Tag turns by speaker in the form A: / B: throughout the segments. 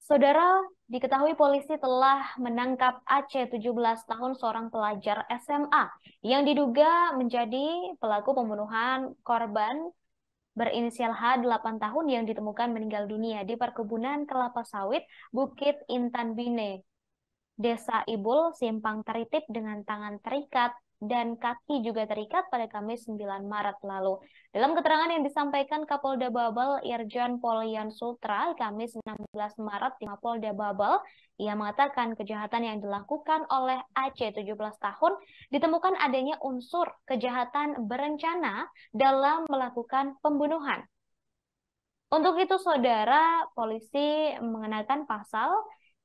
A: Saudara, diketahui polisi telah menangkap Aceh 17 tahun seorang pelajar SMA yang diduga menjadi pelaku pembunuhan korban berinisial H 8 tahun yang ditemukan meninggal dunia di perkebunan kelapa sawit Bukit Intan Bine, Desa Ibul, Simpang Teritip dengan tangan terikat dan kaki juga terikat pada Kamis 9 Maret lalu. Dalam keterangan yang disampaikan Kapolda Babel Irjen Polyan Sutra Kamis 16 Maret di Mapolda Babel, ia mengatakan kejahatan yang dilakukan oleh Aceh 17 tahun ditemukan adanya unsur kejahatan berencana dalam melakukan pembunuhan. Untuk itu, saudara, polisi mengenakan pasal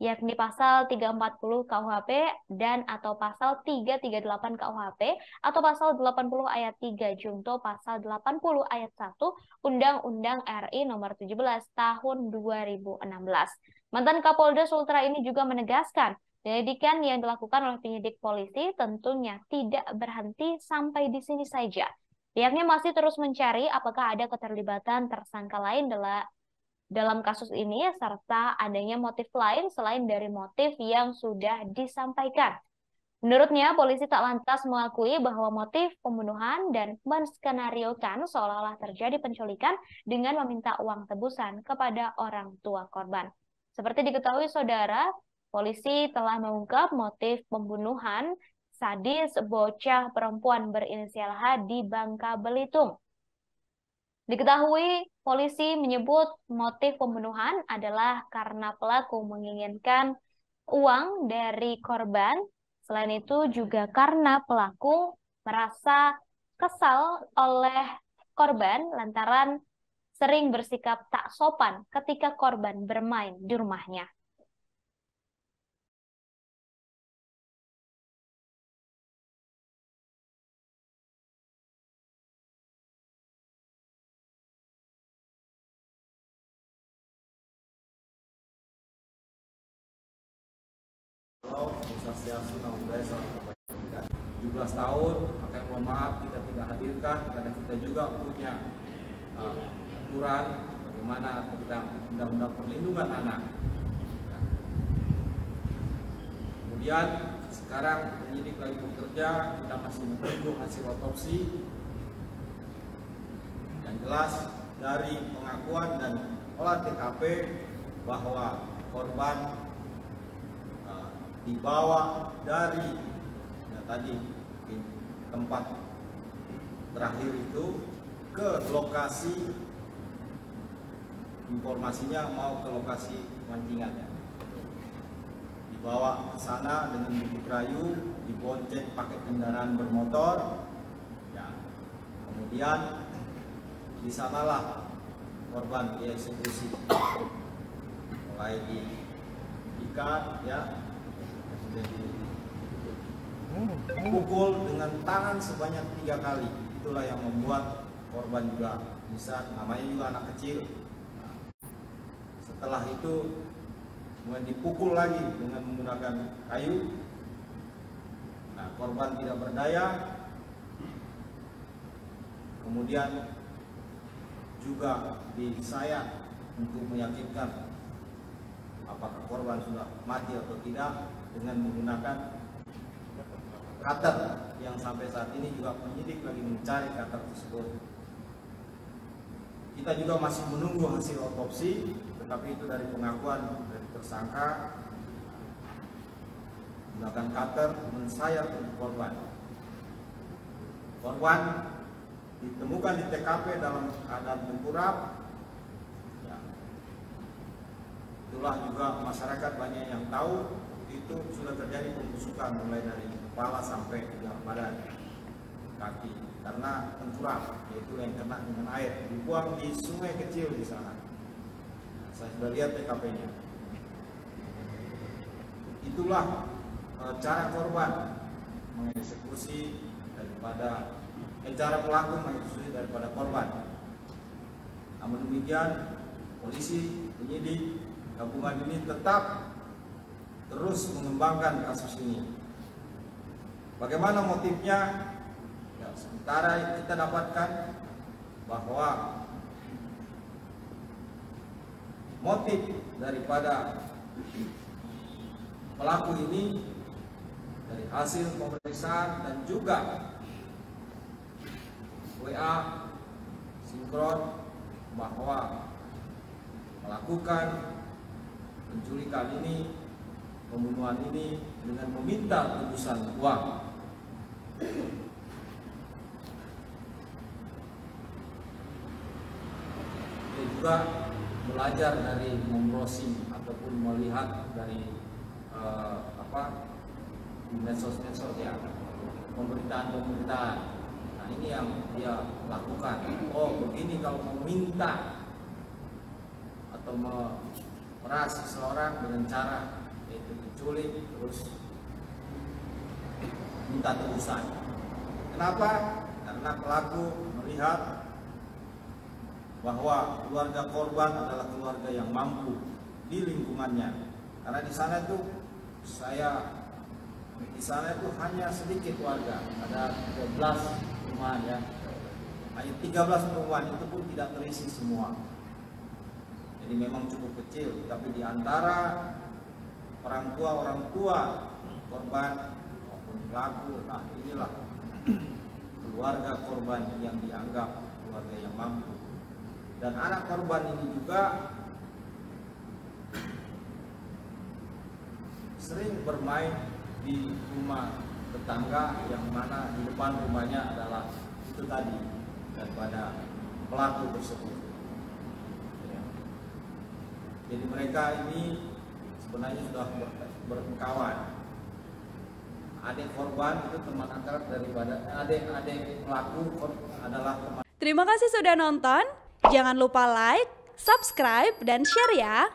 A: yakni pasal 340 KUHP dan atau pasal 338 KUHP atau pasal 80 ayat 3 junto pasal 80 ayat 1 Undang-Undang RI nomor 17 tahun 2016. Mantan Kapolda Sultra ini juga menegaskan penyelidikan yang dilakukan oleh penyidik polisi tentunya tidak berhenti sampai di sini saja. Pihaknya masih terus mencari apakah ada keterlibatan tersangka lain dalam kasus ini serta adanya motif lain selain dari motif yang sudah disampaikan. Menurutnya, polisi tak lantas mengakui bahwa motif pembunuhan dan menskenariokan seolah-olah terjadi penculikan dengan meminta uang tebusan kepada orang tua korban. Seperti diketahui saudara, polisi telah mengungkap motif pembunuhan sadis bocah perempuan berinisial H di Bangka Belitung. Diketahui polisi menyebut motif pembunuhan adalah karena pelaku menginginkan uang dari korban. Selain itu juga karena pelaku merasa kesal oleh korban lantaran sering bersikap tak sopan ketika korban bermain di rumahnya.
B: Swastiastu, Namo Buddhaya, Salam Kebajikan. 17 tahun, makanya mohon maaf kita tidak hadirkan karena kita juga punya aturan bagaimana tentang undang-undang perlindungan anak. Kemudian sekarang penyidik lagi bekerja, kita masih menunggu hasil otopsi. Yang jelas dari pengakuan dan olah TKP bahwa korban dibawa dari tadi tempat terakhir itu ke lokasi, informasinya mau ke lokasi mancingannya, dibawa ke sana dengan bukit rayu, dibonceng pakai kendaraan bermotor, ya. Kemudian di sanalah korban dieksekusi, mulai diikat, ya, pukul dengan tangan sebanyak 3 kali. Itulah yang membuat korban juga bisa, namanya juga anak kecil. Nah, setelah itu kemudian dipukul lagi dengan menggunakan kayu. Nah, korban tidak berdaya. Kemudian juga disayat untuk meyakinkan apakah korban sudah mati atau tidak dengan menggunakan cutter yang sampai saat ini juga penyidik lagi mencari cutter tersebut. Kita juga masih menunggu hasil otopsi, tetapi itu dari pengakuan dari tersangka menggunakan cutter mensayat tubuh korban. Korban ditemukan di TKP dalam keadaan tengkurap. Itulah juga masyarakat banyak yang tahu itu sudah terjadi pembusukan mulai dari kepala sampai ke badan, kaki, karena tengkurap, yaitu yang kena dengan air, dibuang di sungai kecil di sana. Saya sudah lihat TKP-nya. Itulah cara korban mengeksekusi daripada cara pelaku mengeksekusi daripada korban. Namun demikian, polisi, penyidik, gabungan ini tetap terus mengembangkan kasus ini. Bagaimana motifnya? Ya, sementara kita dapatkan bahwa motif daripada pelaku ini dari hasil pemeriksaan dan juga WA sinkron bahwa melakukan penculikan ini, pembunuhan ini dengan meminta tebusan uang. Dia juga belajar dari membrowsing ataupun melihat dari di medsos-medsos ya, pemberitaan-pemberitaan. Nah, ini yang dia lakukan. Oh, begini kalau meminta atau memeras seseorang dengan cara yaitu diculik terus minta tebusan. Kenapa? Karena pelaku melihat bahwa keluarga korban adalah keluarga yang mampu di lingkungannya. Karena di sana itu hanya sedikit warga, ada 13 perumahan ya. Hanya 13 perumahan itu pun tidak terisi semua. Jadi memang cukup kecil, tapi di antara orang tua korban maupun pelaku, nah inilah keluarga korban yang dianggap keluarga yang mampu. Dan anak korban ini juga sering bermain di rumah tetangga yang mana di depan rumahnya adalah itu tadi daripada pelaku tersebut. Jadi mereka ini sebenarnya sudah berkawan. Adik korban itu teman akrab daripada adik pelaku adalah teman.
C: Terima kasih sudah nonton. Jangan lupa like, subscribe, dan share ya.